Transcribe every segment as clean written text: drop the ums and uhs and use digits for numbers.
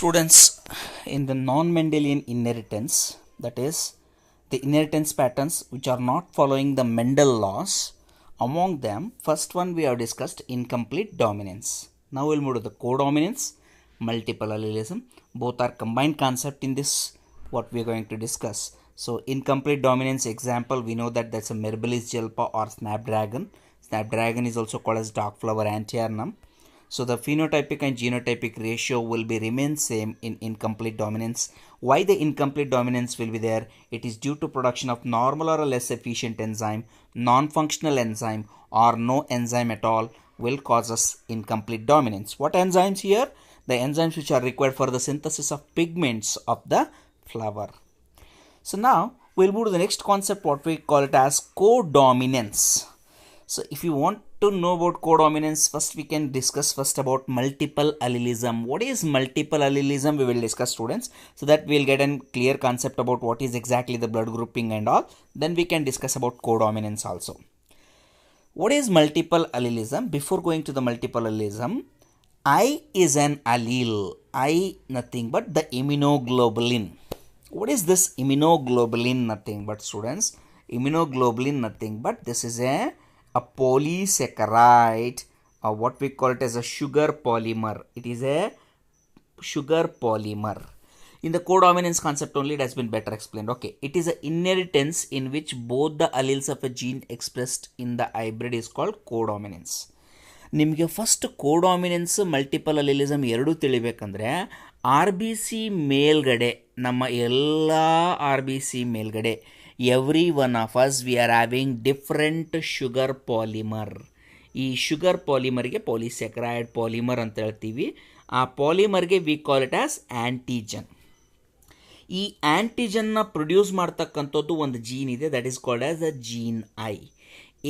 Students, in the non-Mendelian inheritance, that is, the inheritance patterns which are not following the Mendel laws, among them, first one we have discussed incomplete dominance. Now we'll move to the codominance, multiple allelism. Both are combined concept in this, what we are going to discuss. So, incomplete dominance example, we know that that's a Mirabilis jelpa or snapdragon. Snapdragon is also called as dark flower antiernum. So the phenotypic and genotypic ratio will be remain same in incomplete dominance. Why the incomplete dominance will be there? It is due to production of normal or a less efficient enzyme, non-functional enzyme, or no enzyme at all will cause us incomplete dominance. What enzymes here? The enzymes which are required for the synthesis of pigments of the flower. So now we'll move to the next concept, what we call it as codominance. So if you want to know about codominance, first we can discuss first about multiple allelism. What is multiple allelism? We will discuss, students, so that we'll get a clear concept about what is exactly the blood grouping and all. Then we can discuss about codominance also. What is multiple allelism? Before going to the multiple allelism, I is an allele. I nothing but the immunoglobulin. What is this immunoglobulin? Nothing but, students, immunoglobulin nothing but this is a polysaccharide, or what we call it as a sugar polymer. It is a sugar polymer. In the codominance concept only, it has been better explained. Okay, it is an inheritance in which both the alleles of a gene expressed in the hybrid is called codominance. ನಿಮಗೆ first codominance multiple allelism ಎರಡೂ ತಿಳಿಬೇಕಂದ್ರೆ R B C ಮೇಲ್ಗಡೆ, ನಮ್ಮ ಎಲ್ಲ R B C ಮೇಲ್ಗಡೆ every one of us we are having different sugar polymer. ಈ sugar ಪಾಲಿಮರ್ಗೆ polysaccharide polymer ಅಂತ ಹೇಳ್ತೀವಿ. ಆ ಪಾಲಿಮರ್ಗೆ we call it as antigen. ಈ ಆ್ಯಂಟಿಜನ್ನ ಪ್ರೊಡ್ಯೂಸ್ ಮಾಡ್ತಕ್ಕಂಥದ್ದು ಒಂದು ಜೀನ್ ಇದೆ, that is called as a gene I.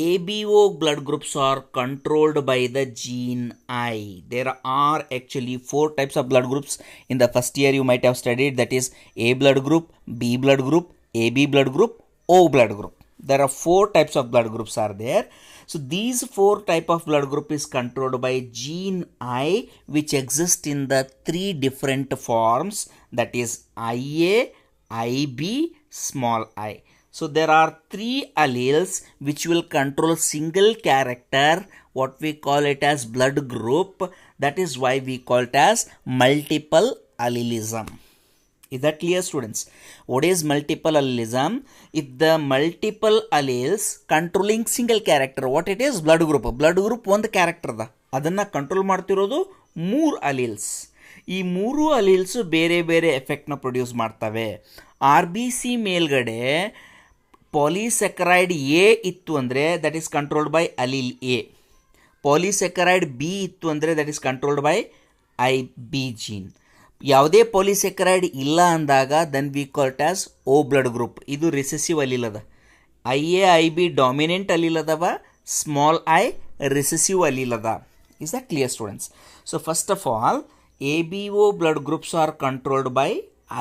ABO blood groups are controlled by the gene I. There are actually 4 types of blood groups. In the first year you might have studied, that is A blood group, B blood group, AB blood group, O blood group. There are 4 types of blood groups are there. So these 4 type of blood group is controlled by gene I, which exist in the 3 different forms, that is IA, IB, small I. So there are 3 alleles which will control single character, what we call it as blood group. That is why we call it as multiple allelism. Is that clear, students? What is multiple allelism? If the multiple alleles controlling single character, what it is? Blood group. Blood group ಒಂದು character ಅದ, ಅದನ್ನು control ಮಾಡ್ತಿರೋದು 3 alleles. ಈ 3 alleles ಬೇರೆ ಬೇರೆ ಎಫೆಕ್ಟ್ನ produce ಮಾಡ್ತವೆ. R B C ಮೇಲ್ಗಡೆ ಪಾಲಿಸ್ಯಾಕರೈಡ್ ಎ ಇತ್ತು ಅಂದರೆ that is controlled by allele A. Polysaccharide B ಇತ್ತು ಅಂದರೆ that is controlled by I B gene. ಯಾವುದೇ ಪಾಲಿಸ್ಯಾಕರೈಡ್ ಇಲ್ಲ ಅಂದಾಗ then we call it as O blood group. ಇದು ರಿಸೆಸಿವ್ ಅಲೀಲ್ ಅದ. I A I B dominant allele ಅದಾವ, small I recessive allele ಅದ. Is that clear, students? So first of all, A B O blood groups are controlled by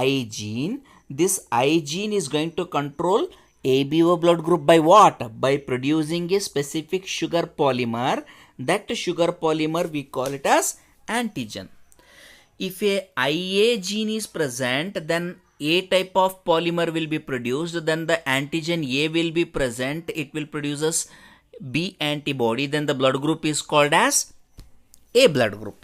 I gene. This I gene is going to control ABO blood group by what? By producing a specific sugar polymer. That sugar polymer we call it as antigen. If a IA gene is present, then A type of polymer will be produced. Then the antigen A will be present. It will produce us B antibody. Then the blood group is called as A blood group.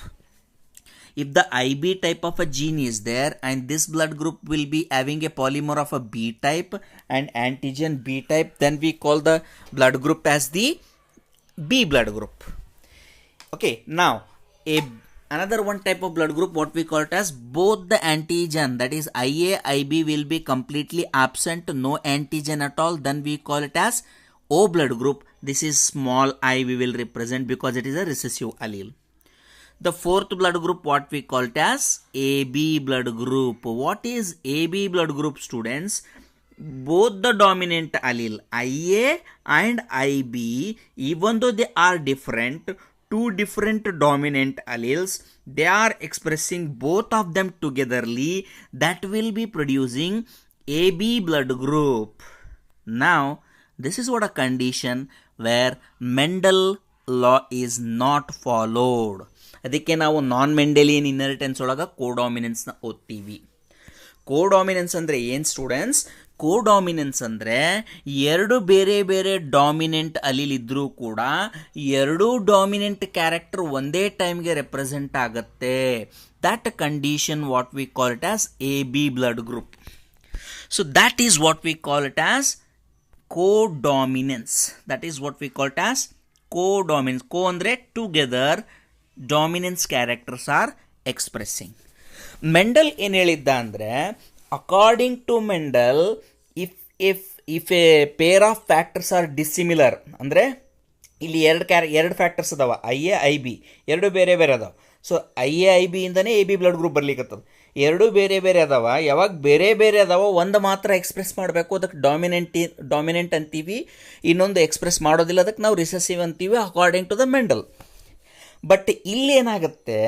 If the IB type of a gene is there and this blood group will be having a polymer of a B type and antigen B type, then we call the blood group as the B blood group. Okay, now another one type of blood group, what we call it as both the antigen, that is IA, IB will be completely absent, no antigen at all, then we call it as O blood group. This is small I we will represent because it is a recessive allele. The 4th blood group, what we call it as AB blood group. What is AB blood group, students? Both the dominant allele IA and IB, even though they are different, 2 different dominant alleles, they are expressing both of them togetherly, that will be producing AB blood group. Now this is what a condition where Mendel law is not followed. ಅದಕ್ಕೆ ನಾವು ನಾನ್ Mendelian inheritance ಒಳಗೆ ಕೋಡಾಮಿನೆನ್ಸ್ನ ಓದ್ತೀವಿ. Codominance ಅಂದರೆ ಏನು students? Codominance ಅಂದರೆ ಎರಡು ಬೇರೆ ಬೇರೆ ಡಾಮಿನೆಂಟ್ ಅಲೀಲ್ ಇದ್ದರೂ ಕೂಡ ಎರಡೂ ಡಾಮಿನೆಂಟ್ ಕ್ಯಾರೆಕ್ಟರ್ ಒಂದೇ ಟೈಮ್ಗೆ ರೆಪ್ರೆಸೆಂಟ್ ಆಗುತ್ತೆ. That condition what we call it as AB blood group. So that is what we call it as codominance. That is what we call it as codominance. Co ಅಂದರೆ together, dominance characters are expressing. Mendel ಏನು ಹೇಳಿದ್ದ ಅಂದರೆ, according to Mendel, if a pair of factors are dissimilar, ಅಂದರೆ ಇಲ್ಲಿ ಎರಡು factors ಅದಾವ, IA IB ಎರಡು ಬೇರೆ ಬೇರೆ ಅದಾವ. ಸೊ IA IB ಇಂದನೇ AB ಬ್ಲಡ್ ಗ್ರೂಪ್ ಬರ್ಲಿಕ್ಕತ್ತದ. ಎರಡು ಬೇರೆ ಬೇರೆ ಅದಾವ. ಯಾವಾಗ ಬೇರೆ ಬೇರೆ ಅದಾವ ಒಂದು ಮಾತ್ರ ಎಕ್ಸ್ಪ್ರೆಸ್ ಮಾಡಬೇಕು, ಅದಕ್ಕೆ ಡಾಮಿನೆಂಟ್ ಅಂತೀವಿ. ಇನ್ನೊಂದು ಎಕ್ಸ್ಪ್ರೆಸ್ ಮಾಡೋದಿಲ್ಲ, ಅದಕ್ಕೆ ನಾವು ರಿಸೆಸಿವ್ ಅಂತೀವಿ according to the Mendel. But ಇಲ್ಲೇನಾಗುತ್ತೆ,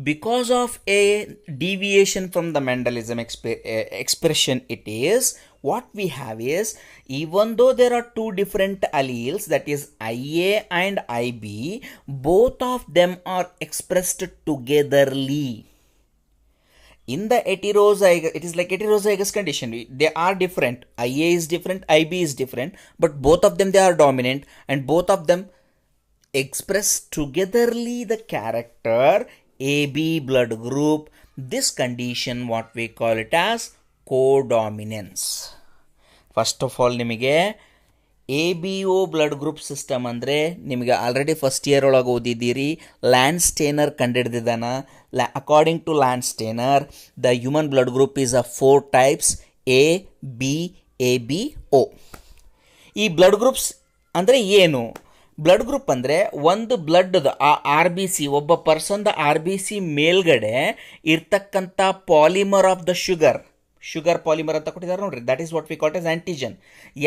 because of a deviation from the Mendelism expression it is, what we have is, even though there are two different alleles, that is IA and IB, both of them are expressed togetherly. In the heterozygous, it is like heterozygous condition. They are different. IA is different, IB is different, but both of them, they are dominant, and both of them express togetherly the character AB blood group. This condition what we call it as codominance. First of all, ನಿಮಗೆ ABO blood group system ಅಂದರೆ ನಿಮಗೆ already first year ಒಳಗೆ ಓದಿದ್ದೀರಿ. Landsteiner ಕಂಡುಹಿಡಿದಿದ್ದಾನ. According to Landsteiner, the human blood group is a 4 types, AB AB O. ಈ blood groups ಅಂದರೆ ಏನು? Blood group ಅಂದರೆ ಒಂದು ಬ್ಲಡ್ದು RBC, ಒಬ್ಬ ಪರ್ಸನ್ದ RBC ಮೇಲ್ಗಡೆ ಇರ್ತಕ್ಕಂಥ polymer of the sugar polymer ಅಂತ ಕೊಟ್ಟಿದ್ದಾರೆ ನೋಡ್ರಿ. That is what we call as antigen.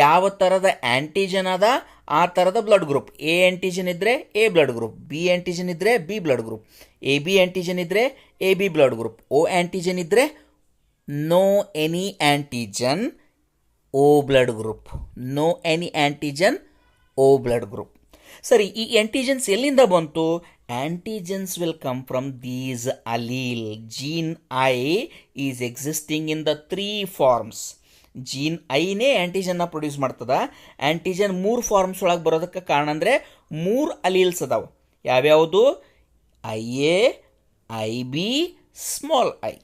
ಯಾವ ಥರದ ಆ್ಯಂಟಿಜನ್ ಅದ ಆ ಥರದ ಬ್ಲಡ್ ಗ್ರೂಪ್. A ಆ್ಯಂಟಿಜನ್ ಇದ್ದರೆ A blood group, B antigen ಇದ್ದರೆ B blood group, AB antigen ಇದ್ದರೆ AB blood group, O antigen ಇದ್ದರೆ no any antigen O blood group, no any antigen O blood group. ಸರಿ, ಈ antigens ಎಲ್ಲಿಂದ ಬಂತು? Antigens will come from these allele. Gene I is existing in the 3 forms. Gene ಐನೇ ಆ್ಯಂಟಿಜನ್ನ produce ಮಾಡ್ತದ. Antigen 3 forms ಒಳಗೆ ಬರೋದಕ್ಕೆ ಕಾರಣ ಅಂದರೆ 3 ಅಲೀಲ್ಸ್ ಅದಾವೆ. ಯಾವ್ಯಾವುದು? IA, IB, small I.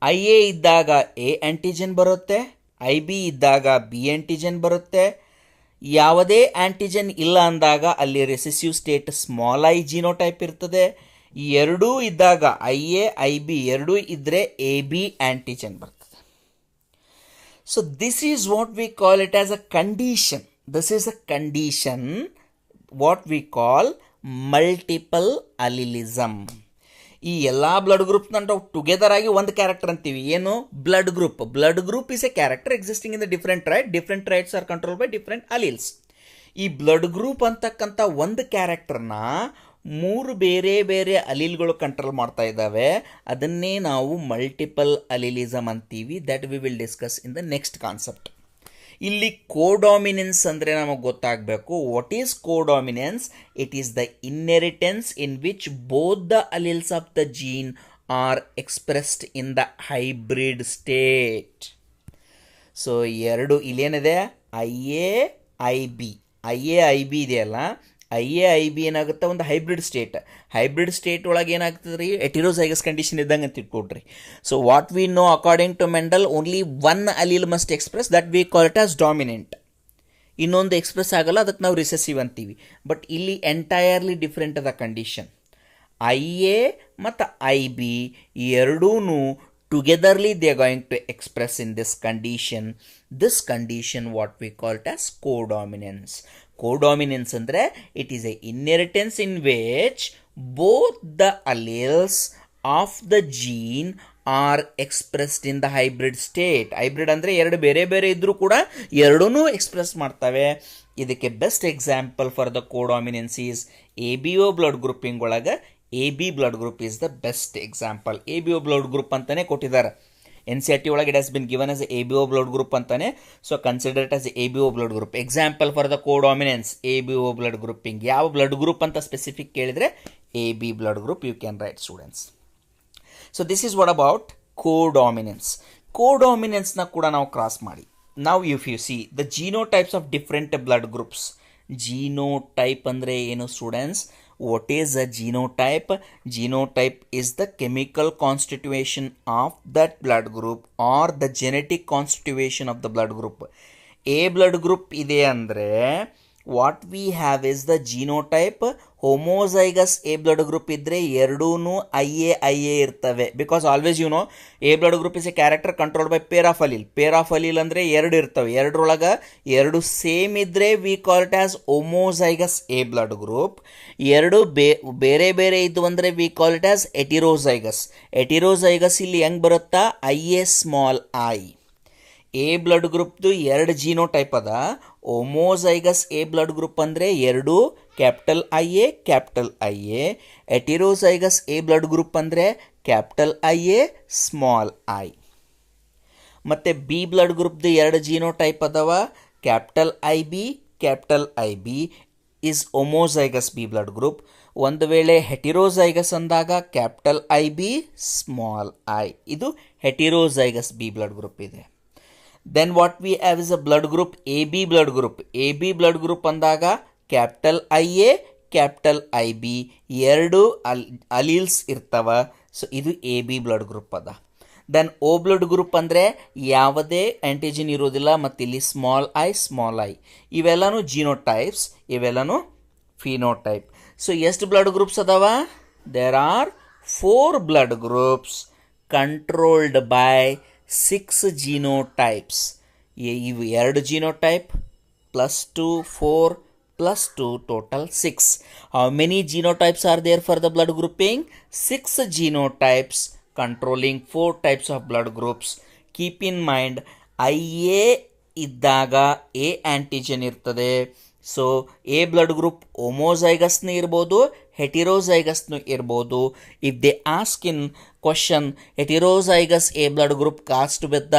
IA ಇದ್ದಾಗ A ಆ್ಯಂಟಿಜನ್ ಬರುತ್ತೆ, IB ಇದ್ದಾಗ B ಆ್ಯಂಟಿಜನ್ ಬರುತ್ತೆ. ಯಾವುದೇ ಆ್ಯಂಟಿಜನ್ ಇಲ್ಲ ಅಂದಾಗ ಅಲ್ಲಿ recessive state small I genotype ಇರ್ತದೆ. ಎರಡೂ ಇದ್ದಾಗ IA IB ಎರಡೂ ಇದ್ದರೆ AB ಆ್ಯಂಟಿಜನ್ ಬರ್ತದೆ. So this is what we call it as a condition. This is a condition what we call multiple allelism. ಈ ಎಲ್ಲ ಬ್ಲಡ್ ಗ್ರೂಪ್ಸ್ ನಾವು ಟುಗೆದರ್ ಆಗಿ ಒಂದು ಕ್ಯಾರೆಕ್ಟರ್ ಅಂತೀವಿ. ಏನು? Blood group. Blood group is a character existing in the different traits are control by different alleles. ಈ blood group ಅಂತಕ್ಕಂಥ ಒಂದು ಕ್ಯಾರೆಕ್ಟರ್ನ 3 ಬೇರೆ ಬೇರೆ ಅಲೀಲ್ಗಳು ಕಂಟ್ರೋಲ್ ಮಾಡ್ತಾ ಇದ್ದಾವೆ. ಅದನ್ನೇ ನಾವು ಮಲ್ಟಿಪಲ್ ಅಲಿಲಿಸಮ್ ಅಂತೀವಿ. That we will discuss in the next concept. ಇಲ್ಲಿ ಕೋಡಾಮಿನೆನ್ಸ್ ಅಂದರೆ ನಮಗೆ ಗೊತ್ತಾಗಬೇಕು. What is codominance? It is the inheritance in which both the alleles of the gene are expressed in the hybrid state. So ಎರಡು ಇಲ್ಲೇನಿದೆ? IA IB. IA IB ಇದೆಯಲ್ಲ, IA IB ಏನಾಗುತ್ತೆ? ಒಂದು hybrid state ಒಳಗೆ ಏನಾಗ್ತದೆ ರೀ? ಹೆಟಿರೋಸೈಗಸ್ ಕಂಡೀಷನ್ ಇದ್ದಂಗೆ ಅಂತ ಇಟ್ಕೊಡ್ರಿ. So what we know according to Mendel, only one allele must express, that we call it as dominant. ಇನ್ನೊಂದು ಎಕ್ಸ್ಪ್ರೆಸ್ ಆಗಲ್ಲ, ಅದಕ್ಕೆ ನಾವು ರಿಸೆಸಿವ್ ಅಂತೀವಿ. ಬಟ್ ಇಲ್ಲಿ ಎಂಟೈರ್ಲಿ ಡಿಫ್ರೆಂಟ್ ಅದ ಕಂಡೀಷನ್. IA ಮತ್ತು IB ಎರಡೂ togetherly they are going to express in this condition what we call it as codominance. Codominance andre it is a inheritance in which both the alleles of the gene are expressed in the hybrid state. Hybrid andre ಎರಡು ಬೇರೆ ಬೇರೆ ಇದ್ರೂ ಕೂಡ ಎರಡನ್ನೂ express ಮಾಡ್ತವೆ. ಇದಕ್ಕೆ best example for the codominance is ABO blood grouping ಒಳಗೆ AB blood group is the best example. ABO blood group ಅಂತಾನೆ ಕೊಟ್ಟಿದ್ದಾರೆ. NCERT ಒಳಗೆ it has been given as ABO blood group ಅಂತಾನೆ. So consider it as ABO blood group. Example for the codominance ABO blood grouping. ಯಾವ blood group ಅಂತ specific ಕೇಳಿದ್ರೆ AB blood group you can write, students. So this is what about codominance. Codominance na kuda ನಾವು cross ಮಾಡಿ. Now if you see the genotypes of different blood groups. Genotype andre ಏನು students? What is a genotype? Genotype is the chemical constitution of that blood group or the genetic constitution of the blood group. A blood group ಇದೆ ಅಂದ್ರೆ what we have is the genotype. Homozygous A blood group ಇದ್ರೆ ಎರಡೂನು IA ಇರ್ತವೆ. Because always you know A blood group is a character controlled by pair of allele. Pair of allele ಅಂದ್ರೆ ಎರಡು ಇರ್ತವೆ. ಎರಡರೊಳಗ ಎರಡು same ಇದ್ರೆ we call it as homozygous A blood group. ಎರಡು ಬೇರೆ ಬೇರೆ ಇದ್ವು ಅಂದ್ರೆ we call it as heterozygous. Heterozygous ಇಲ್ಲಿ ಹೆಂಗ್ ಬರುತ್ತಾ IA small I. A blood ಗ್ರೂಪ್ದು ಎರಡು ಜೀನೋಟೈಪ್ ಅದ. ಹೋಮೋಸೈಗಸ್ ಎ ಬ್ಲಡ್ ಗ್ರೂಪ್ ಅಂದರೆ ಎರಡು capital I A. Heterozygous A blood group ಅಂದರೆ ಕ್ಯಾಪಿಟಲ್ ಐ ಸ್ಮಾಲ್ ಐ. ಮತ್ತು ಬಿ ಬ್ಲಡ್ ಗ್ರೂಪ್ದು ಎರಡು ಜೀನೋಟೈಪ್ ಅದಾವ. Capital I B is homozygous B blood group. ಒಂದು ವೇಳೆ ಹೆಟಿರೋಸೈಗಸ್ ಅಂದಾಗ capital I B small I, ಇದು ಹೆಟಿರೋಸೈಗಸ್ ಬಿ ಬ್ಲಡ್ ಗ್ರೂಪ್ ಇದೆ. Then what we have is a blood group AB blood group. AB blood group ಅಂದಾಗ capital IA capital IB ಎರಡು alleles ಇರ್ತವ. So ಇದು AB blood group ಅದ. ದೆನ್ O blood group ಅಂದರೆ ಯಾವುದೇ ಆಂಟಿಜನ್ ಇರೋದಿಲ್ಲ ಮತ್ತು ಇಲ್ಲಿ ಸ್ಮಾಲ್ ಐ. ಇವೆಲ್ಲನೂ ಜಿನೋಟೈಪ್ಸ್, ಇವೆಲ್ಲನೂ ಫಿನೋಟೈಪ್. ಸೊ ಎಷ್ಟು ಬ್ಲಡ್ ಗ್ರೂಪ್ಸ್ ಅದಾವ? There are 4 blood groups controlled by 6 genotypes. ಇವು ಎರಡು genotype +2 4 +2 total 6. How many genotypes are there for the blood grouping? 6 genotypes controlling 4 types of blood groups. Keep in mind IA ಇದ್ದಾಗ A antigen ಇರ್ತದೆ. So A blood group ಹೋಮೋಸೈಗಸ್ನೂ ಇರ್ಬೋದು, ಹೆಟಿರೋಸೈಗಸ್ನೂ ಇರ್ಬೋದು. If they ask in question heterozygous A blood group crossed with the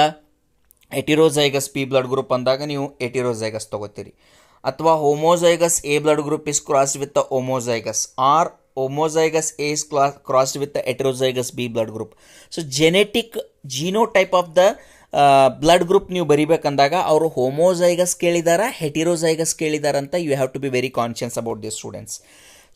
heterozygous B blood group ಅಂದಾಗ ನೀವು heterozygous ತಗೋತೀರಿ. ಅಥವಾ homozygous A blood group is crossed with the homozygous or homozygous A is crossed with the heterozygous B blood group. So genetic genotype of the blood group ನೀವು ಬರಿಬೇಕಂದಾಗ ಅವರು homozygous ಕೇಳಿದಾರ heterozygous ಕೇಳಿದಾರ ಅಂತ you have to be very conscious about this students.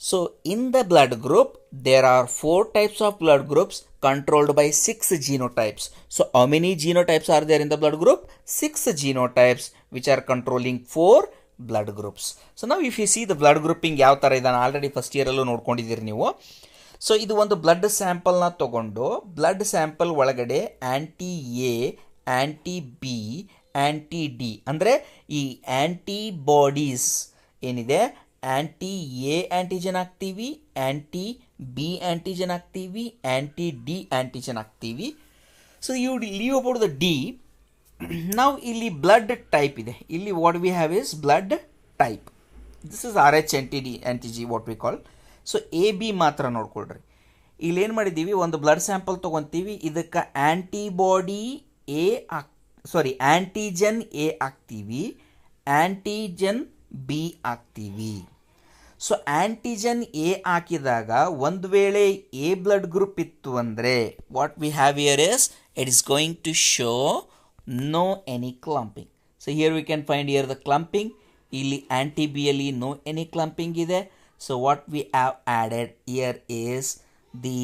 So in the blood group there are 4 types of blood groups controlled by 6 genotypes. So how many genotypes are there in the blood group? 6 genotypes which are controlling 4 blood groups. So now if you see the blood grouping ಯಾವ ಥರ ಇದೆ, already first ಇಯರಲ್ಲೂ ನೋಡ್ಕೊಂಡಿದ್ದೀರಿ ನೀವು. So ಇದು ಒಂದು blood ಸ್ಯಾಂಪಲ್ನ ತಗೊಂಡು blood sample ಒಳಗಡೆ anti A, anti B, anti D ಅಂದರೆ ಈ ಆ್ಯಂಟಿಬಾಡೀಸ್ ಏನಿದೆ, ಆ್ಯಂಟಿ ಎ ಆ್ಯಂಟಿಜನ್ ಹಾಕ್ತೀವಿ, ಆ್ಯಂಟಿ ಬಿ ಆ್ಯಂಟಿಜನ್ ಹಾಕ್ತೀವಿ, ಆ್ಯಂಟಿ ಡಿ ಆ್ಯಂಟಿಜನ್ ಹಾಕ್ತೀವಿ. So you leave about the D. ನಾವು ಇಲ್ಲಿ ಬ್ಲಡ್ ಟೈಪ್ ಇದೆ. ಇಲ್ಲಿ what we have is blood type. This is RH antigen what we call. So A B ಮಾತ್ರ ನೋಡ್ಕೊಳ್ರಿ. ಇಲ್ಲಿ ಏನು ಮಾಡಿದ್ದೀವಿ, ಒಂದು ಬ್ಲಡ್ ಸ್ಯಾಂಪಲ್ ತೊಗೊತೀವಿ, ಇದಕ್ಕೆ ಆ್ಯಂಟಿಜನ್ ಎ ಹಾಕ್ತೀವಿ, ಆ್ಯಂಟಿಜನ್ ಬಿ ಹಾಕ್ತೀವಿ. ಸೊ ಆ್ಯಂಟಿಜನ್ ಎ ಹಾಕಿದಾಗ ಒಂದು ವೇಳೆ ಎ ಬ್ಲಡ್ ಗ್ರೂಪ್ ಇತ್ತು ಅಂದರೆ what we have here is it is going to show no any clumping. So here we can find here the clumping. ಇಲ್ಲಿ anti ಬಿಯಲ್ಲಿ no any clumping ಇದೆ. So what we have added here is the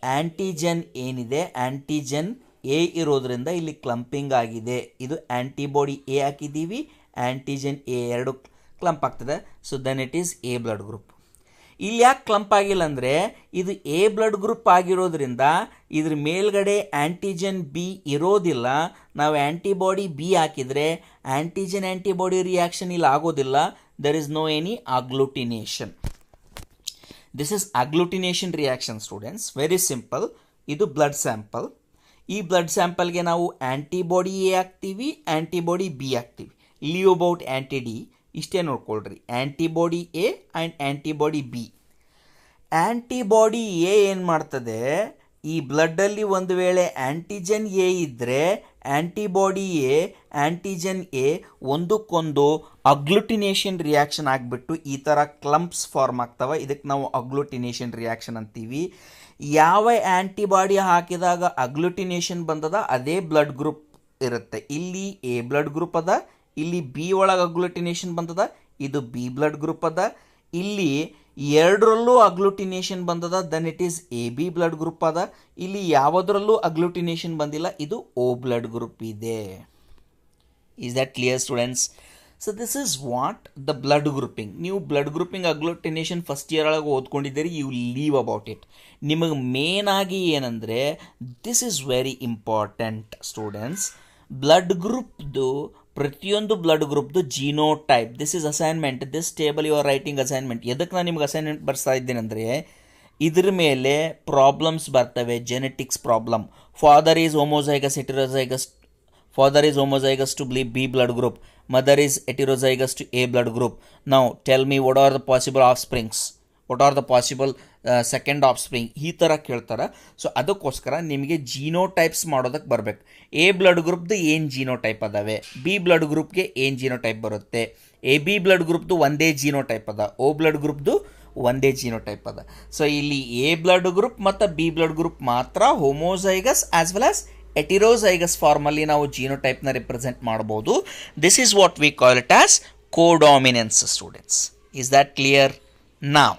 antigen ಏನಿದೆ, antigen A ಇರೋದ್ರಿಂದ ಇಲ್ಲಿ clumping ಆಗಿದೆ. ಇದು antibody A ಹಾಕಿದ್ದೀವಿ, antigen A ಎರಡು ಕ್ಲಂಪ್ ಆಗ್ತದೆ. So then it is A blood group. ಇಲ್ಲಿ ಯಾಕೆ ಕ್ಲಂಪ್ ಆಗಿಲ್ಲ ಅಂದರೆ ಇದು ಎ ಬ್ಲಡ್ ಗ್ರೂಪ್ ಆಗಿರೋದ್ರಿಂದ ಇದ್ರ ಮೇಲ್ಗಡೆ ಆ್ಯಂಟಿಜನ್ ಬಿ ಇರೋದಿಲ್ಲ. ನಾವು ಆ್ಯಂಟಿಬಾಡಿ ಬಿ ಹಾಕಿದರೆ ಆ್ಯಂಟಿಜನ್ ಆ್ಯಂಟಿಬಾಡಿ ರಿಯಾಕ್ಷನ್ ಇಲ್ಲಿ ಆಗೋದಿಲ್ಲ. There is no any agglutination. This is agglutination reaction students. Very simple. ಇದು ಬ್ಲಡ್ ಸ್ಯಾಂಪಲ್. ಈ ಬ್ಲಡ್ ಸ್ಯಾಂಪಲ್ಗೆ ನಾವು ಆ್ಯಂಟಿಬಾಡಿ ಎ ಹಾಕ್ತೀವಿ, ಆ್ಯಂಟಿಬಾಡಿ ಬಿ ಹಾಕ್ತೀವಿ. ಲೀವ್ ಅಬೌಟ್ ಆ್ಯಂಟಿ ಡಿ ಇಷ್ಟೇ ನೋಡ್ಕೊಳ್ರಿ. Antibody A and antibody B. Antibody A ಏನು ಮಾಡ್ತದೆ, ಈ ಬ್ಲಡ್ಡಲ್ಲಿ ಒಂದು ವೇಳೆ ಆ್ಯಂಟಿಜನ್ ಎ ಇದ್ದರೆ ಆ್ಯಂಟಿಬಾಡಿ ಎ ಆ್ಯಂಟಿಜನ್ ಎ ಒಂದಕ್ಕೊಂದು ಅಗ್ಲುಟಿನೇಷನ್ ರಿಯಾಕ್ಷನ್ ಆಗಿಬಿಟ್ಟು ಈ ಥರ ಕ್ಲಂಪ್ಸ್ ಫಾರ್ಮ್ ಆಗ್ತವೆ. ಇದಕ್ಕೆ ನಾವು ಅಗ್ಲುಟಿನೇಷನ್ ರಿಯಾಕ್ಷನ್ ಅಂತೀವಿ. ಯಾವ ಆ್ಯಂಟಿಬಾಡಿ ಹಾಕಿದಾಗ ಅಗ್ಲುಟಿನೇಷನ್ ಬಂದದ ಅದೇ ಬ್ಲಡ್ ಗ್ರೂಪ್ ಇರುತ್ತೆ. ಇಲ್ಲಿ ಎ ಬ್ಲಡ್ ಗ್ರೂಪ್ ಅದ, ಇಲ್ಲಿ ಬಿ ಒಳಗೆ ಅಗ್ಲುಟಿನೇಷನ್ ಬಂದದ, ಇದು ಬಿ ಬ್ಲಡ್ ಗ್ರೂಪ್ ಅದ. ಇಲ್ಲಿ ಎರಡರಲ್ಲೂ ಅಗ್ಲುಟಿನೇಷನ್ ಬಂದದ, then it is A B blood group ಅದ. ಇಲ್ಲಿ ಯಾವುದರಲ್ಲೂ ಅಗ್ಲುಟಿನೇಷನ್ ಬಂದಿಲ್ಲ, ಇದು ಓ ಬ್ಲಡ್ ಗ್ರೂಪ್ ಇದೆ. Is that clear students? So this is what the blood grouping. ನೀವು blood grouping agglutination first year ಒಳಗೆ ಓದ್ಕೊಂಡಿದ್ದೀರಿ, ಯು ಲೀವ್ ಅಬೌಟ್ ಇಟ್. ನಿಮಗೆ ಮೇನ್ ಆಗಿ ಏನಂದರೆ this is very important students. Blood ಗ್ರೂಪ್ದು ಪ್ರತಿಯೊಂದು ಬ್ಲಡ್ ಗ್ರೂಪ್ದು genotype, this is assignment, this table you are writing assignment. ಎದಕ್ಕೆ ನಾನು ನಿಮ್ಗೆ ಅಸೈನ್ಮೆಂಟ್ ಬರ್ಸ್ತಾ ಇದ್ದೇನೆಂದರೆ ಇದ್ರ ಮೇಲೆ ಪ್ರಾಬ್ಲಮ್ಸ್ ಬರ್ತವೆ, genetics problem. Father is homozygous heterozygous, father is homozygous to B blood group, mother is heterozygous to A blood group. Now tell me what are the possible offsprings, what are the possible second offspring, ಈ ಥರ ಕೇಳ್ತಾರೆ. So ಅದಕ್ಕೋಸ್ಕರ ನಿಮಗೆ ಜೀನೋ types ಮಾಡೋದಕ್ಕೆ ಬರಬೇಕು. A blood ಗ್ರೂಪ್ದು ಏನು genotype ಅದಾವೆ, ಬಿ ಬ್ಲಡ್ ಗ್ರೂಪ್ಗೆ ಏನು ಜೀನೋ ಟೈಪ್ ಬರುತ್ತೆ, ಎ ಬಿ ಬ್ಲಡ್ ಗ್ರೂಪ್ದು ಒಂದೇ ಜೀನೋ ಟೈಪ್ ಅದ, ಓ ಬ್ಲಡ್ ಗ್ರೂಪ್ದು ಒಂದೇ ಜೀನೋ ಟೈಪ್ ಅದ. ಸೊ ಇಲ್ಲಿ ಎ ಬ್ಲಡ್ ಗ್ರೂಪ್ ಮತ್ತು ಬಿ ಬ್ಲಡ್ ಗ್ರೂಪ್ ಮಾತ್ರ homozygous as well as heterozygous ಫಾರ್ಮಲ್ಲಿ ನಾವು ಜೀನೋಟೈಪ್ನ ರಿಪ್ರೆಸೆಂಟ್ ಮಾಡ್ಬೋದು. This is what we call it as codominance students. Is that clear? ನಾವ್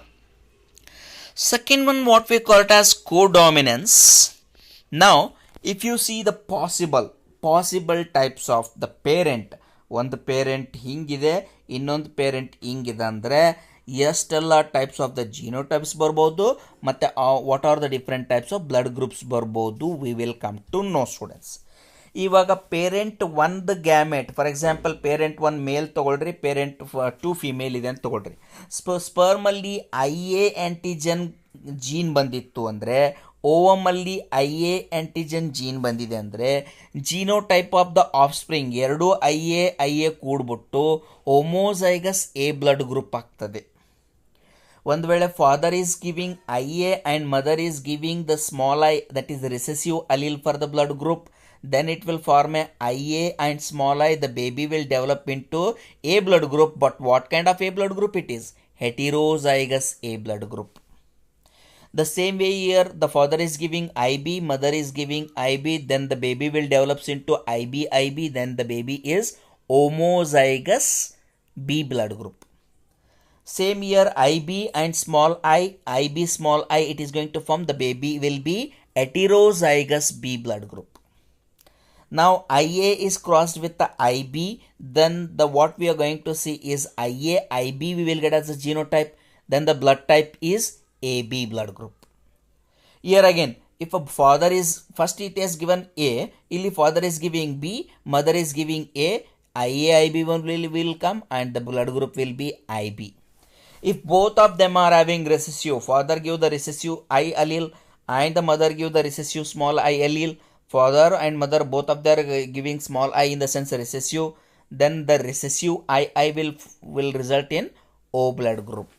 second one what we call it as codominance. Now if you see the possible types of the parent, ಒಂದು parent ಹಿಂಗಿದೆ ಇನ್ನೊಂದು parent ಹಿಂಗಿದೆ ಅಂದರೆ ಎಷ್ಟೆಲ್ಲ types of the genotypes ಬರ್ಬೋದು ಮತ್ತು what are the different types of blood groups ಬರ್ಬೋದು, we will come to know students. ಇವಾಗ ಪೇರೆಂಟ್ ಒಂದು gamete, for example parent one male ತೊಗೊಳ್ರಿ, ಪೇರೆಂಟ್ 2 ಫಿಮೇಲ್ ಇದೆ ಅಂತ ತೊಗೊಳ್ರಿ. ಸ್ಪರ್ಮಲ್ಲಿ IA ಆ್ಯಂಟಿಜನ್ ಜೀನ್ ಬಂದಿತ್ತು ಅಂದರೆ, ಓವಮಲ್ಲಿ IA ಆ್ಯಂಟಿಜನ್ ಜೀನ್ ಬಂದಿದೆ ಅಂದರೆ, genotype of the of spring ಎರಡೂ IA ಕೂಡ್ಬಿಟ್ಟು ಹೋಮೋಜೈಗಸ್ ಎ ಬ್ಲಡ್ ಗ್ರೂಪ್ ಆಗ್ತದೆ. ಒಂದು ವೇಳೆ father is giving IA and mother is giving the small I, that is recessive allele for the blood group, then it will form a IA and small I, the baby will develop into A blood group. But what kind of A blood group it is? Heterozygous A blood group. The same way here, the father is giving IB, mother is giving IB, then the baby will develop into IB, then the baby is homozygous B blood group. Same here, IB and small IB small I, it is going to form, the baby will be heterozygous B blood group. Now IA is crossed with the IB, then the what we are going to see is IA IB we will get as a genotype, then the blood type is AB blood group. Here again, if a father is, first it is given A, illi father is giving B, mother is giving A, IA IB one will come and the blood group will be IB. If both of them are having recessive, father give the recessive I allele and the mother give the recessive small I allele, father and mother both of them are giving small I in the sense recessive, then the recessive I will result in O blood group.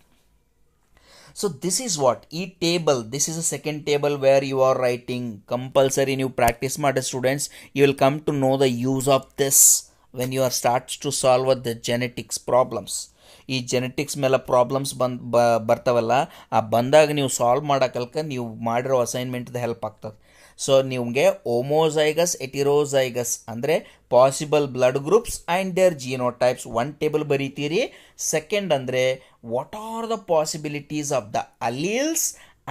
So this is what e table, this is a second table where you are writing compulsory new practice matter students. You will come to know the use of this when you are starts to solve the genetics problems. ಈ genetics ಮೇಲೆ problems ಬರ್ತಾವಲ್ಲ, ಆ ಬಂದಾಗ ನೀವು solve ಮಾಡೋಕಲ್ಕ ನೀವು ಮಾಡಿರೋ ಅಸೈನ್ಮೆಂಟ್ದು help ಆಗ್ತದೆ. So ನಿಮಗೆ ಹೋಮೋಜೈಗಸ್ ಎಟಿರೋಜೈಗಸ್ ಅಂದರೆ possible blood groups and their genotypes one table ಬರೀತೀರಿ. ಸೆಕೆಂಡ್ ಅಂದರೆ what are the possibilities of the alleles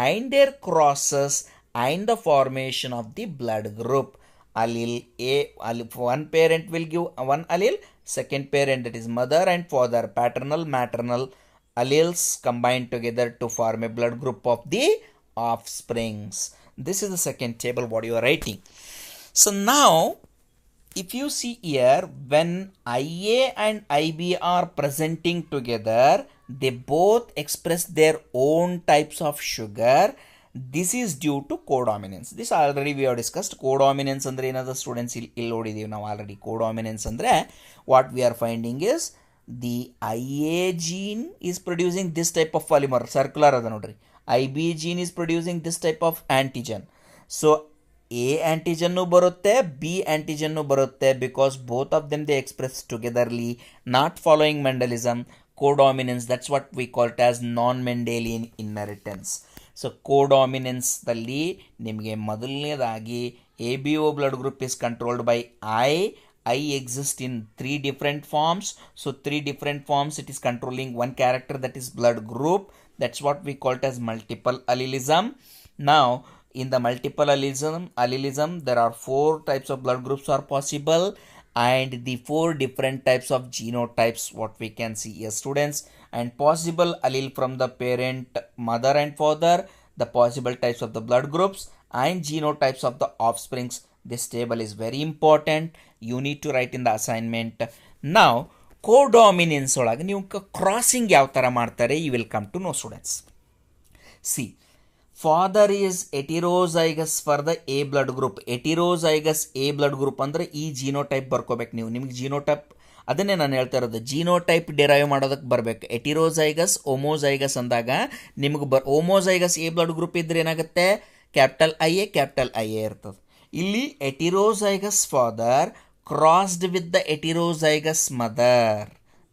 and their crosses and the formation of the blood group. Allele A, one parent will give one allele, second parent that is mother and father, paternal maternal alleles combined together to form a blood group of the offsprings. This is the second table what you are writing. So now if you see here, when IA and IB are presenting together, they both express their own types of sugar. This is due to codominance. This already we have discussed. Codominance andre ಏನದ students ಇಲ್ಲಿ ನೋಡಿದೀವಿ ನಾವು already. codominance ಅಂದ್ರೆ what we are finding is the IA gene is producing this type of polymer, circular ಅದ ನೋಡ್ರಿ. IB gene is producing this type of antigen. So A ಆ್ಯಂಟಿಜನ್ನು ಬರುತ್ತೆ, B ಆ್ಯಂಟಿಜನ್ನು ಬರುತ್ತೆ, because both of them they express togetherly, not following Mendelism, codominance. That's what we call it as non Mendelian inheritance. So ಕೋಡಾಮಿನೆನ್ಸ್ದಲ್ಲಿ ನಿಮಗೆ ಮೊದಲನೇದಾಗಿ A B O blood group is controlled by I exists in 3 different forms. So 3 different forms, it is controlling one character, that is blood group. That's what we call it as multiple allelism. Now in the multiple allelism there are 4 types of blood groups are possible, and the 4 different types of genotypes what we can see here, students. And possible allele from the parent, mother and father, the possible types of the blood groups and genotypes of the offsprings. This table is very important. You need to write in the assignment. Now codominance ಒಳಗೆ ನೀವು crossing ಯಾವ ಥರ ಮಾಡ್ತಾರೆ, you will come to know, students. See, father is heterozygous for the A blood group. Heterozygous A blood group ಅಂದರೆ ಈ genotype ಬರ್ಕೋಬೇಕು ನೀವು. ನಿಮಗೆ genotype ಅದನ್ನೇ ನಾನು ಹೇಳ್ತಾ ಇರೋದು, ಜೀನೋಟೈಪ್ ಡಿರೈವ್ ಮಾಡೋದಕ್ಕೆ ಬರಬೇಕು. ಎಟಿರೋಸೈಗಸ್ ಓಮೋಸೈಗಸ್ ಅಂದಾಗ ನಿಮಗೆ ಓಮೋಸೈಗಸ್ ಎ ಬ್ಲಡ್ ಗ್ರೂಪ್ ಇದ್ರೆ ಏನಾಗುತ್ತೆ, ಕ್ಯಾಪಿಟಲ್ ಐ ಎ ಇರ್ತದೆ. ಇಲ್ಲಿ ಎಟಿರೋಸೈಗಸ್ father crossed with the heterozygous mother,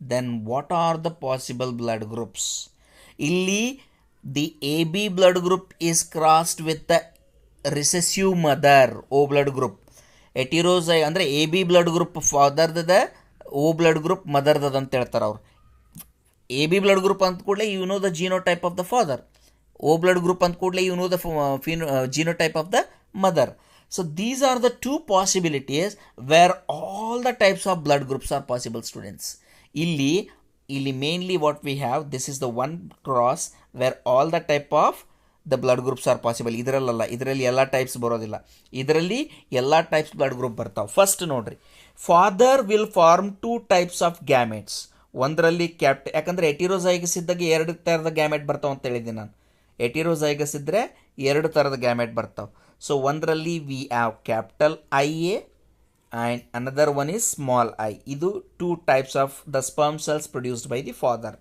then what are the possible blood groups? Illi the AB blood group is crossed with the recessive mother, O blood group. Heterozygous ಅಂದ್ರೆ AB blood group father the O blood group mother the ಅಂತ ಹೇಳ್ತಾರೆ ಅವರು. AB blood group ಅಂತ ಕೂಡಲೇ you know the genotype of the father. O blood group ಅಂತ ಕೂಡಲೇ you know the genotype of the mother. So these are the 2 possibilities where all the types of blood groups are possible, students. Illi mainly what we have, this is the one cross where all the type of the blood groups are possible. Idralli ella types barodilla, idralli ella types blood group bartav. First nodri, father will form 2 types of gametes. ಒಂದರಲ್ಲಿ ಯಾಕಂದ್ರೆ ಎಟಿರೋಸೈಗಸ್ ಇದ್ದಾಗ 2 ಥರದ gamete ಬರ್ತಾವ ಅಂತ ಹೇಳಿದ್ದೀನಿ ನಾನು. ಎಟಿರೋಸೈಗಸ್ ಇದ್ದರೆ 2 ಥರದ ಗ್ಯಾಮೆಟ್ ಬರ್ತಾವೆ. ಸೊ ಒಂದರಲ್ಲಿ we have capital I A and another one is small I. ಇದು 2 types of the sperm cells produced by the father.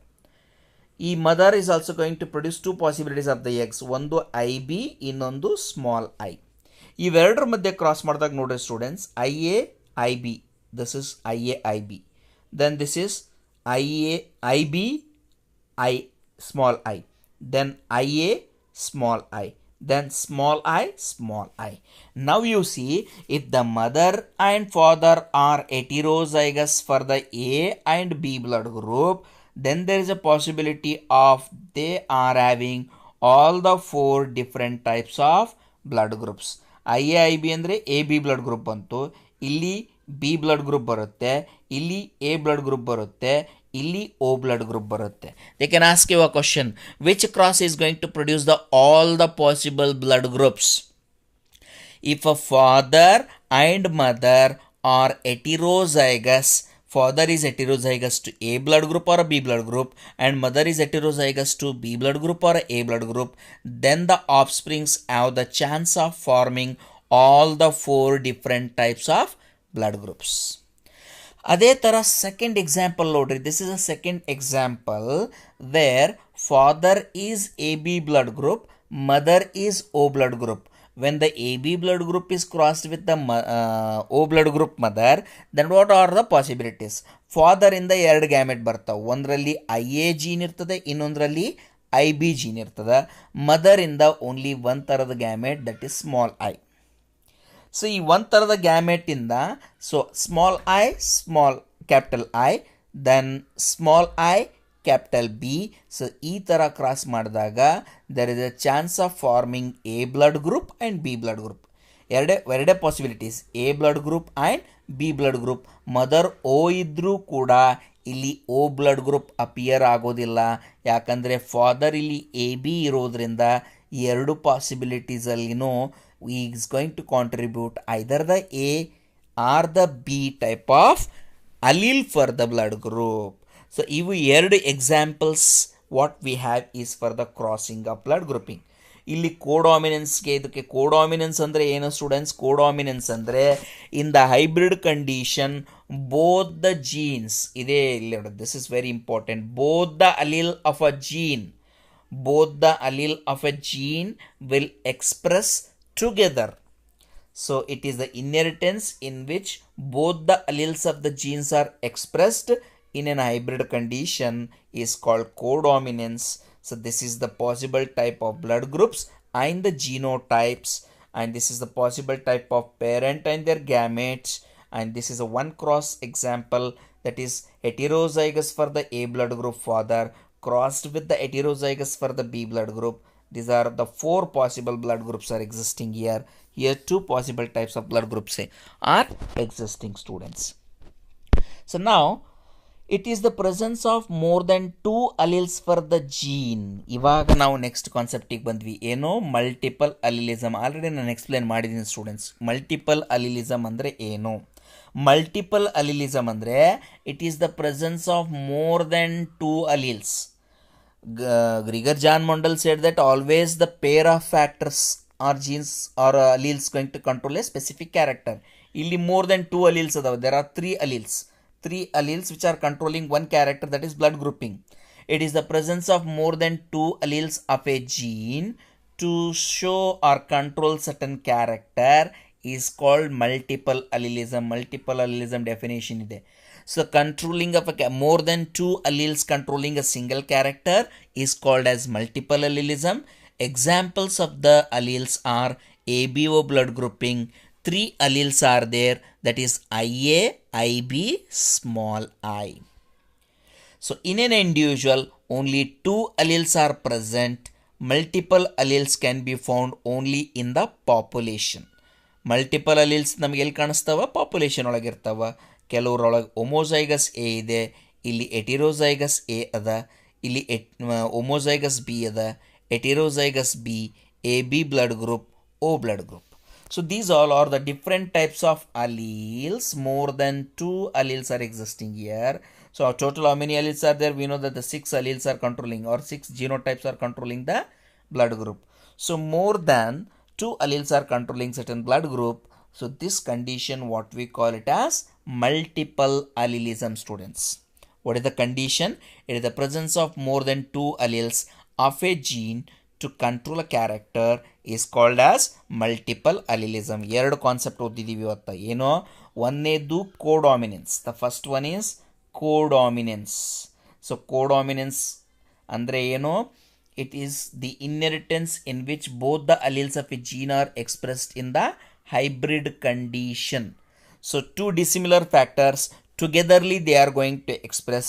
ಈ mother is also going to produce 2 possibilities of the eggs, ಒಂದು I B, ಇನ್ನೊಂದು small I. ಇವೆರಡರ ಮಧ್ಯೆ cross ಮಾಡಿದಾಗ ನೋಡ್ರಿ students, I A I B, this is I A I B, then this is I A I B I small I, then IA small I, then small I. Now you see, if the mother and father are heterozygous for the A and B blood group, then there is a possibility of they are having all the 4 different types of blood groups. IA IB ಅಂದರೆ AB blood group ಬಂತು, ಇಲ್ಲಿ B blood group ಬರುತ್ತೆ, ಇಲ್ಲಿ A blood group ಬರುತ್ತೆ, ಇಲ್ಲಿ O blood group ಬರುತ್ತೆ. They can ask you a question, which cross is going to produce all the possible blood groups? If a father and mother are heterozygous, father is heterozygous to A blood group or a B blood group, and mother is heterozygous to B blood group or a A blood group, then the offsprings have the chance of forming all the 4 different types of blood groups. ಅದೇ ಥರ second example ನೋಡ್ರಿ, this is a second example where father is A B blood group, mother is O blood group. When the A B blood group is crossed with the O blood group mother, then what are the possibilities? ಫಾದರಿಂದ 2 gamete ಬರ್ತಾವೆ, ಒಂದರಲ್ಲಿ I A gene ಇರ್ತದೆ, ಇನ್ನೊಂದರಲ್ಲಿ I B gene ಇರ್ತದೆ. ಮದರಿಂದ only 1 ಥರದ gamete, that is small I. So ಈ 1 ಥರದ ಗ್ಯಾಮೆಟಿಂದ so small I small capital I, then small I capital B. So ಈ ಥರ ಕ್ರಾಸ್ ಮಾಡಿದಾಗ there is a chance of forming A blood group and B blood group. ಎರಡೇ possibilities, A blood group and B blood group. Mother O ಇದ್ದರೂ ಕೂಡ ಇಲ್ಲಿ ಓ blood group appear ಆಗೋದಿಲ್ಲ, ಯಾಕಂದರೆ father ಇಲ್ಲಿ ಎ ಬಿ ಇರೋದ್ರಿಂದ 2 ಪಾಸಿಬಿಲಿಟೀಸಲ್ಲಿನೂ is going to contribute either the A or the B type of allele for the blood group. So ivu 2 examples what we have is for the crossing of blood grouping. ಇಲ್ಲಿ ಕೋಡಾಮಿನೆನ್ಸ್ಗೆ ಇದಕ್ಕೆ codominance ಅಂದರೆ ಏನು students? Codominance ಅಂದರೆ in the hybrid condition both the genes ಇದೇ ಇಲ್ಲಿ ನೋಡಿ, this is very important. Both the allele of a gene will express together. So it is the inheritance in which both the alleles of the genes are expressed in an hybrid condition is called codominance. So this is the possible type of blood groups and the genotypes, and this is the possible type of parent and their gametes, and this is a one cross example, that is heterozygous for the A blood group father crossed with the heterozygous for the B blood group. These are the four possible blood groups are existing here. Here two possible types of blood groups are existing, students. So now it is the presence of more than two alleles for the gene. ಇವಾಗ ನಾವು next ಕಾನ್ಸೆಪ್ಟಿಗೆ ಬಂದ್ವಿ. ಏನೋ multiple ಅಲಿಲಿಸಮ್. Already ನಾನು explain ಮಾಡಿದ್ದೀನಿ students. Multiple allelism ಅಂದರೆ ಏನು? Multiple allelism ಅಂದರೆ it is the presence of more then two alleles. Gregor John Mundell said that always the pair of factors or genes or alleles going to control a specific character. Illi more than two alleles adava. There are three alleles which are controlling one character, that is blood grouping. It is the presence of more than two alleles of a gene to show or control certain character is called multiple allelism. Multiple allelism definition ide. So controlling of more than two alleles controlling a single character is called as multiple allelism. Examples of the alleles are ABO blood grouping. Three alleles are there, that is IA, IB, small I. So in an individual only two alleles are present. Multiple alleles can be found only in the population. Multiple alleles ನಮಗೆ ಎಲ್ಲಿ ಕಾಣಿಸ್ತಾವ? Population ಒಳಗಿರ್ತಾವ. ಕೆಲವರೊಳಗೆ ಒಮೋಜೈಗಸ್ A ಇದೆ, ಇಲ್ಲಿ ಎಟಿರೋಜೈಗಸ್ A ಅದ, ಇಲ್ಲಿ homozygous B ಅದ, heterozygous B, A B blood group, O blood group. So these all are the different types of alleles. More than two alleles are existing here. So total how many alleles are there? We know that the 6 alleles are controlling, or 6 genotypes are controlling the blood group. So more than two alleles are controlling certain blood group. So this condition, what we call it as multiple allelism, students. What is the condition? It is the presence of more than two alleles of a gene to control a character is called as multiple allelism. ಎರಡು concept ಓದಿದ್ದೀವಿ ಇವತ್ತು. ಏನೋ ಒಂದನೇದು codominance. The first one is codominance. So codominance ಅಂದರೆ ಏನು? It is the inheritance in which both the alleles of a gene are expressed in the hybrid condition. So two dissimilar factors togetherly they are going to express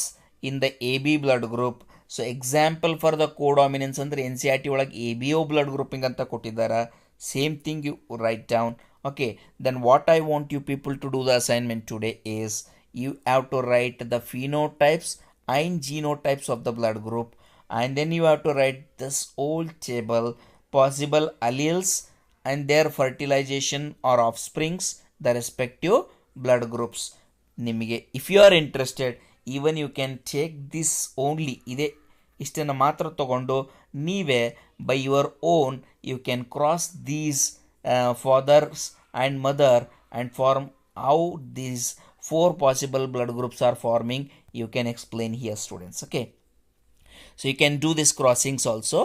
in the AB blood group. So example for the codominance ಅಂದರೆ N C R T ಒಳಗೆ ABO blood grouping ಅಂತ ಕೊಟ್ಟಿದ್ದಾರೆ. Same thing you write down. Okay, then what I want you people to do the assignment today is you have to write the phenotypes and genotypes of the blood group, and then you have to write this whole table, possible alleles and their fertilization or offsprings, the respective blood groups. ನಿಮಗೆ if you are interested, even you can take this only, ಇದೆ ಇಷ್ಟನ್ನು ಮಾತ್ರ ತಗೊಂಡು ನೀವೇ by your own you can cross these fathers and mother and form how these 4 possible blood groups are forming. You can explain here, students. Okay, so you can do this crossings also.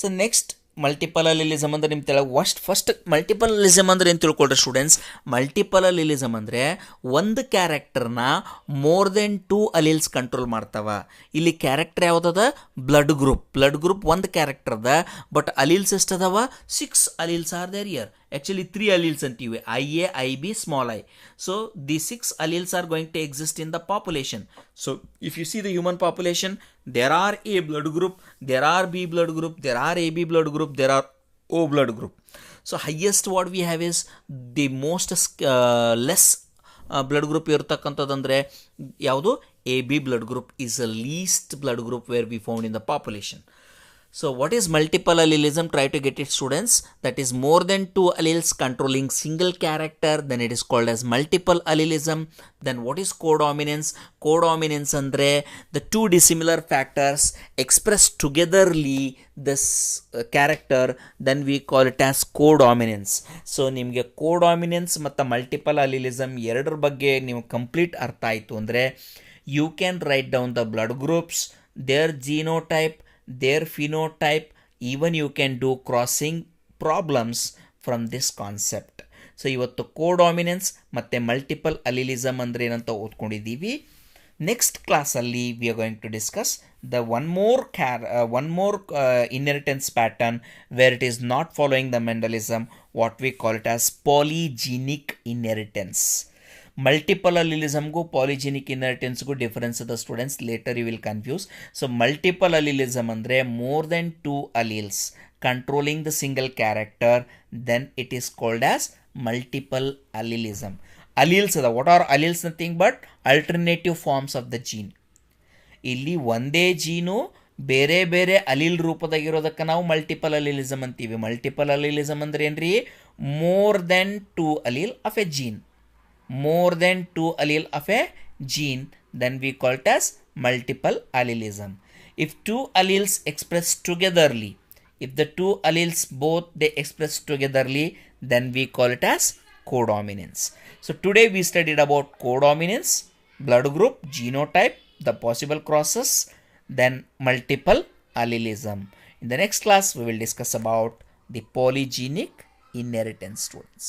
So next, multiple allelism ಅಂದರೆ ನಿಮ್ಮ ತೆಳಗೆ first multiple allelism ಅಂದರೆ ಏನು ತಿಳ್ಕೊಳ್ರಿ students. Multiple allelism ಅಂದರೆ ಒಂದು ಕ್ಯಾರೆಕ್ಟರ್ನ more then two alleles control ಮಾಡ್ತಾವ. ಇಲ್ಲಿ ಕ್ಯಾರೆಕ್ಟರ್ ಯಾವುದದ? ಬ್ಲಡ್ ಗ್ರೂಪ್ ಒಂದು ಕ್ಯಾರೆಕ್ಟರ್ ಅದ, ಬಟ್ ಅಲೀಲ್ಸ್ ಎಷ್ಟದವ? 6 alleles are there here. Actually 3 alleles ಅಂತೀವಿ, IA, IB, small I. So these 6 alleles are going to exist in the population. So if you see the human population, there are A blood group, there are B blood group, there are AB blood group, there are O blood group. So highest what we have is the most less blood group ಇರತಕ್ಕಂಥದ್ದಂದರೆ ಯಾವುದು? AB blood group is the least blood group where we found in the population. So what is multiple allelism? Try to get it, students. That is more than 2 alleles controlling single character, then it is called as multiple allelism. Then what is codominance? Codominance andre the two dissimilar factors express togetherly this character, then we call it as codominance. So ನಿಮಗೆ codominance ಮತ್ತು multiple allelism ಎರಡರ ಬಗ್ಗೆ ನೀವು complete ಅರ್ಥ ಆಯಿತು ಅಂದರೆ you can write down the blood groups, their genotype, their phenotype, even you can do crossing problems from this concept. So ಇವತ್ತು codominance ಮತ್ತು ಮಲ್ಟಿಪಲ್ ಅಲಿಲಿಸಮ್ ಅಂದರೆ ಏನಂತ ಓದ್ಕೊಂಡಿದ್ದೀವಿ. ನೆಕ್ಸ್ಟ್ ಕ್ಲಾಸಲ್ಲಿ we are going to discuss the one more inheritance pattern where it is not following the Mendelism, what we call it as polygenic inheritance. Multiple ಅಲಿಲಿಸಮ್ಗೂ polygenic ಇನ್ಹೆರಿಟೆನ್ಸ್ಗೂ difference ಅದ students, later you will confuse. So multiple allelism ಅಂದರೆ more then 2 alleles controlling the single character, then it is called as multiple allelism. Alleles ada, what are alleles? Nothing but alternative forms of the gene. ಇಲ್ಲಿ ಒಂದೇ ಜೀನು ಬೇರೆ ಬೇರೆ allele ರೂಪದಾಗಿರೋದಕ್ಕೆ ನಾವು multiple allelism ಅಂತೀವಿ. Multiple allelism ಅಂದ್ರೆ ಏನ್ರಿ? More then 2 allele of a gene. more than 2 allele of a gene, then we call it as multiple allelism. If 2 alleles express togetherly, if the 2 alleles both they express togetherly, then we call it as codominance. So today we studied about codominance, blood group, genotype, the possible crosses, then multiple allelism. In the next class we will discuss about the polygenic inheritance, students.